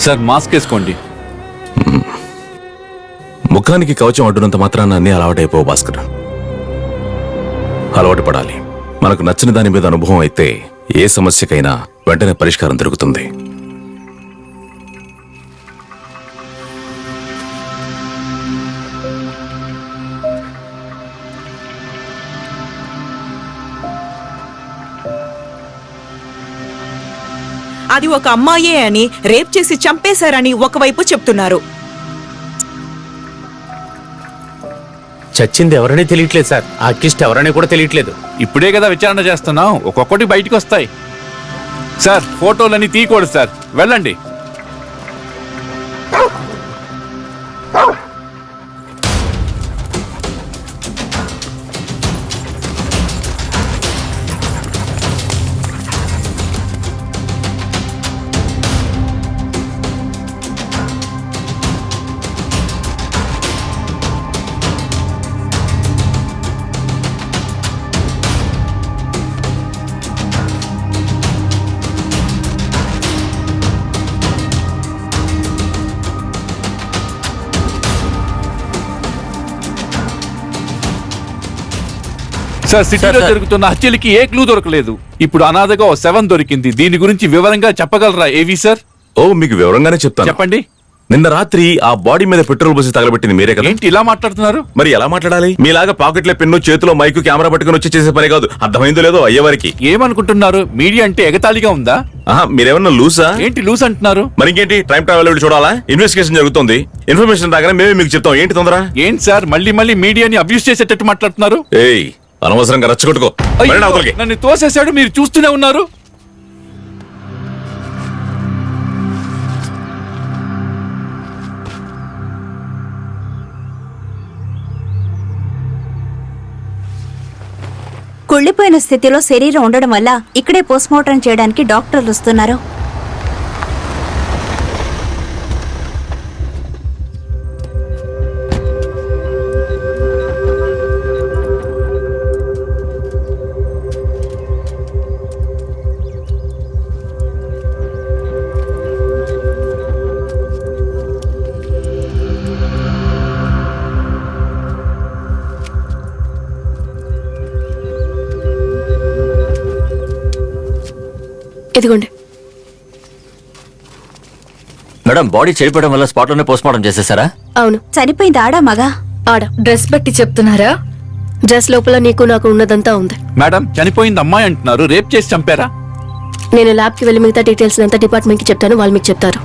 Sir mask వేసుకోండి. ముఖానికి కవచం అడ్డునంత మాత్రాన అన్నీ అలవాటైపోవు భాస్కర్. అలవాటు పడాలి. మనకు నచ్చిన దాని మీద అనుభవం అయితే ఏ సమస్యకైనా వెంటనే పరిష్కారం దొరుకుతుంది. అది ఒక అమ్మాయే అని, రేప్ చేసి చంపేశారని ఒకవైపు చెప్తున్నారు. చచ్చింది ఎవరనే తెలియట్లేదు సార్. ఆ కిస్ట్ ఎవరనే కూడా తెలియట్లేదు. ఇప్పుడే కదా విచారణ చేస్తున్నాం, ఒక్కొక్కటి బయటికి వస్తాయి. సార్ ఫోటోలన్నీ తీయకూడదు సార్, వెళ్ళండి. సార్ సిటీలో జరుగుతున్న హత్యలకి ఏ క్లూ దొరకలేదు. ఇప్పుడు అనాథగా ఓ 7 దొరికింది. దీని గురించి వివరంగా చెప్పగలరా ఏవి సార్? ఓ మీకు వివరంగానే చెప్తాను. చెప్పండి. నిన్న రాత్రి ఆ బాడీ మీద పెట్రోల్ పోసి తగలబెట్టింది మీరే కదా? ఏంటి ఇలా మాట్లాడుతున్నారు? మరి ఎలా మాట్లాడాలి? మీలాగా పాకెట్లో పెన్ను, చేతిలో మైకు, కెమెరా పట్టుకుని వచ్చి చేసే పని కాదు. అర్థమైందో లేదో అయ్యేవారికి. ఏమనుకుంటున్నారు? మీడియా అంటే ఎగతాళిగా ఉందా? మీరేమన్నా లూసా? ఏంటి లూస్ అంటున్నారు? మరి ఇంకేంటి, టైం ట్రావెల్ చూడాలా? ఇన్వెస్టిగేషన్ జరుగుతుంది. ఇన్ఫర్మేషన్ రాగానే మేమే మీకు చెప్తాం. ఏంటి తొందర? ఏంటి సార్ మళ్ళీ మీడియాని అబ్యూస్ చేసేటట్టు మాట్లాడుతున్నారు? ఏయ్, అనవసరంగా రచ్చగొట్టుకో. నన్ను తోసేశాడు, మీరు చూస్తూనే ఉన్నారు. కుళ్ళిపోయిన స్థితిలో శరీరం ఉండడం వల్ల ఇక్కడే పోస్ట్మార్టం చేయడానికి డాక్టర్లు వస్తున్నారు. ఇదిగోండి మేడం, బాడీ చెడిపోవడం వల్ల స్పాట్ లోనే పోస్ట్ మార్టం చేసేసారా? అవును. చనిపోయింది ఆడా మగా? ఆడ. డ్రెస్ బట్టి చెప్తున్నారా? డ్రెస్ లోపల నీకు నాకు ఉన్నదంతా ఉంది. మేడం, చనిపోయింది అమ్మాయి అంటున్నారు, రేప్ చేసి చంపారా? నేను ల్యాబ్ కి వెళ్ళి మిగతా డీటెయిల్స్ అంతా డిపార్ట్మెంట్ కి చెప్తాను, వాళ్ళు మీకు చెప్తారు.